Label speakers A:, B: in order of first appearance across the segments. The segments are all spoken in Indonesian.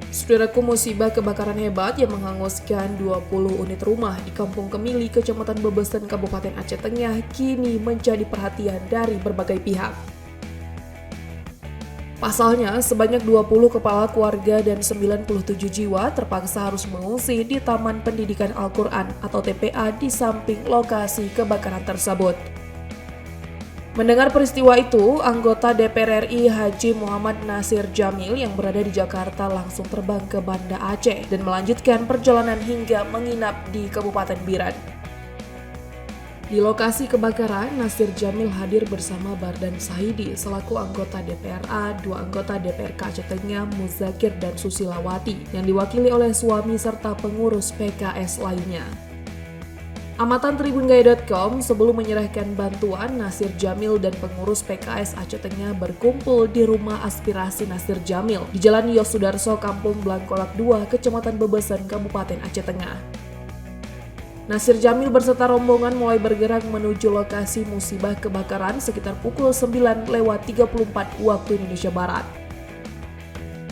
A: Saudaraku, musibah kebakaran hebat yang menghanguskan 20 unit rumah di Kampung Kemili, Kecamatan Bebesen, Kabupaten Aceh Tengah kini menjadi perhatian dari berbagai pihak. Pasalnya, sebanyak 20 kepala keluarga dan 97 jiwa terpaksa harus mengungsi di Taman Pendidikan Al-Quran atau TPA di samping lokasi kebakaran tersebut. Mendengar peristiwa itu, anggota DPR RI Haji Muhammad Nasir Jamil yang berada di Jakarta langsung terbang ke Banda Aceh dan melanjutkan perjalanan hingga menginap di Kabupaten Biren. Di lokasi kebakaran, Nasir Jamil hadir bersama Bardan Sahidi selaku anggota DPRA, 2 anggota DPRK Aceh Tengah, Muzakir dan Susilawati, yang diwakili oleh suami serta pengurus PKS lainnya. Amatan Tribungaya.com, sebelum menyerahkan bantuan, Nasir Jamil dan pengurus PKS Aceh Tengah berkumpul di rumah aspirasi Nasir Jamil di Jalan Yosudarso, Kampung Blangkolak 2, Kecamatan Bebesen, Kabupaten Aceh Tengah. Nasir Jamil berserta rombongan mulai bergerak menuju lokasi musibah kebakaran sekitar pukul 9:34 waktu Indonesia Barat.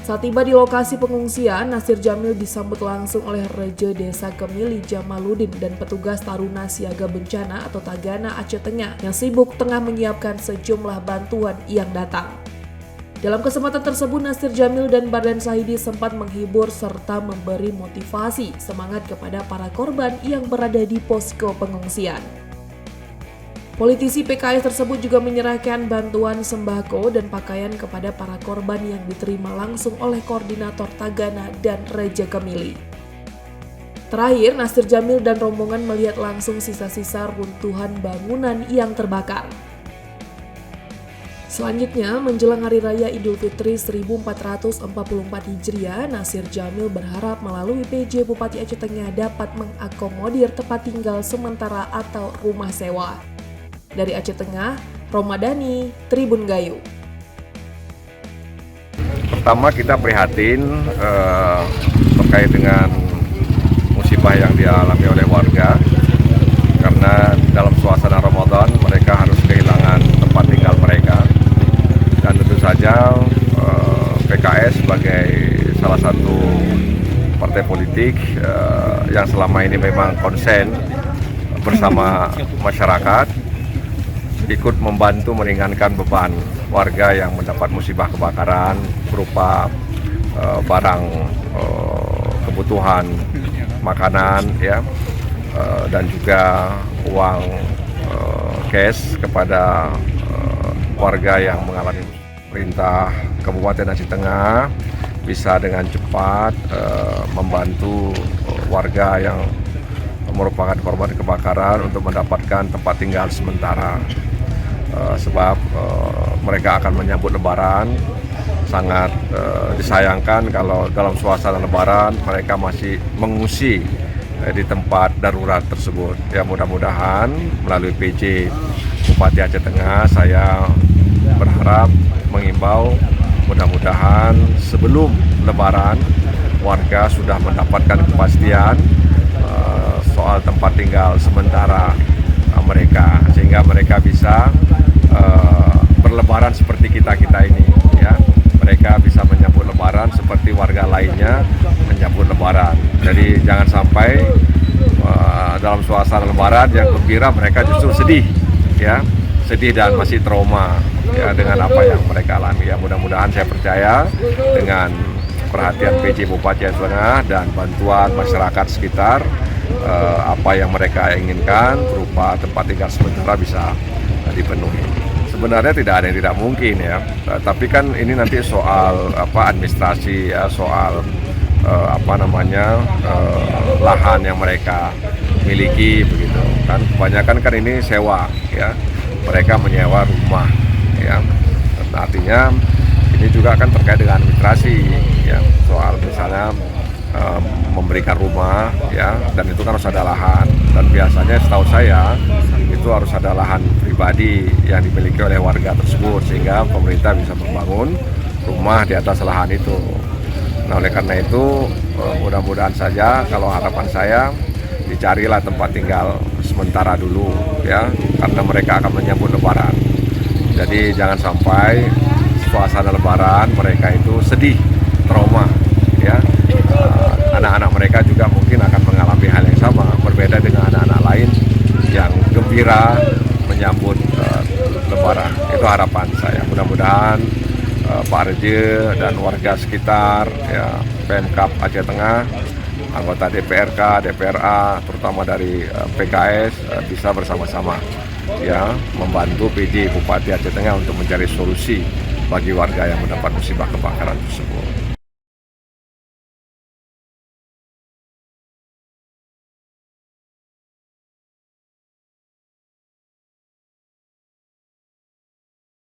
A: Saat tiba di lokasi pengungsian, Nasir Jamil disambut langsung oleh Reja Desa Kemili Jamaludin dan petugas Taruna Siaga Bencana atau Tagana Aceh Tengah yang sibuk tengah menyiapkan sejumlah bantuan yang datang. Dalam kesempatan tersebut, Nasir Jamil dan Bardan Sahidi sempat menghibur serta memberi motivasi semangat kepada para korban yang berada di posko pengungsian. Politisi PKS tersebut juga menyerahkan bantuan sembako dan pakaian kepada para korban yang diterima langsung oleh Koordinator Tagana dan Reja Kemili. Terakhir, Nasir Jamil dan rombongan melihat langsung sisa-sisa runtuhan bangunan yang terbakar. Selanjutnya, menjelang Hari Raya Idul Fitri 1444 Hijriah, Nasir Jamil berharap melalui PJ Bupati Aceh Tengah dapat mengakomodir tempat tinggal sementara atau rumah sewa. Dari Aceh Tengah, Romadani, Tribun Gayu.
B: Pertama, kita prihatin terkait dengan musibah yang dialami oleh warga, karena dalam suasana Ramadan mereka harus kehilangan tempat tinggal mereka. Dan tentu saja PKS sebagai salah satu partai politik yang selama ini memang konsen bersama masyarakat, ikut membantu meringankan beban warga yang mendapat musibah kebakaran berupa barang kebutuhan makanan, ya, dan juga uang cash kepada warga yang mengalami. Perintah Kabupaten Aceh Tengah bisa dengan cepat membantu warga yang merupakan korban kebakaran untuk mendapatkan tempat tinggal sementara. Sebab mereka akan menyambut Lebaran. Sangat disayangkan kalau dalam suasana Lebaran mereka masih mengungsi di tempat darurat tersebut. Ya, mudah-mudahan melalui PJ Bupati Aceh Tengah saya berharap mengimbau, mudah-mudahan sebelum Lebaran warga sudah mendapatkan kepastian soal tempat tinggal sementara mereka, sehingga mereka bisa berlebaran seperti kita ini, ya. Mereka bisa menyambut Lebaran seperti warga lainnya menyambut Lebaran. Jadi jangan sampai dalam suasana Lebaran yang gembira mereka justru sedih, ya, sedih dan masih trauma, ya, dengan apa yang mereka alami. Ya, mudah-mudahan saya percaya dengan perhatian PJ Bupati Aceh Tengah dan bantuan masyarakat sekitar, apa yang mereka inginkan berupa tempat tinggal sementara bisa dipenuhi. Sebenarnya tidak ada yang tidak mungkin, ya, tapi kan ini nanti soal administrasi, ya, soal lahan yang mereka miliki, begitu kan. Kebanyakan kan ini sewa, ya, mereka menyewa rumah, ya. Artinya ini juga akan terkait dengan administrasi, ya, soal misalnya memberikan rumah, ya, dan itu kan harus ada lahan, dan biasanya setahu saya itu harus ada lahan pribadi yang dimiliki oleh warga tersebut sehingga pemerintah bisa membangun rumah di atas lahan itu. Nah, oleh karena itu mudah-mudahan saja, kalau harapan saya dicarilah tempat tinggal sementara dulu, ya, karena mereka akan menyambut Lebaran. Jadi jangan sampai suasana Lebaran mereka itu sedih, trauma, ya anak-anak mereka juga mungkin akan mengalami hal yang sama, berbeda dengan anak-anak lain yang gembira menyambut Lebaran. Itu harapan saya. Mudah-mudahan Pak Reje dan warga sekitar, ya, Pemkab Aceh Tengah, anggota DPRK, DPRA, terutama dari PKS bisa bersama-sama ya membantu PJ Bupati Aceh Tengah untuk mencari solusi bagi warga yang mendapat musibah kebakaran tersebut.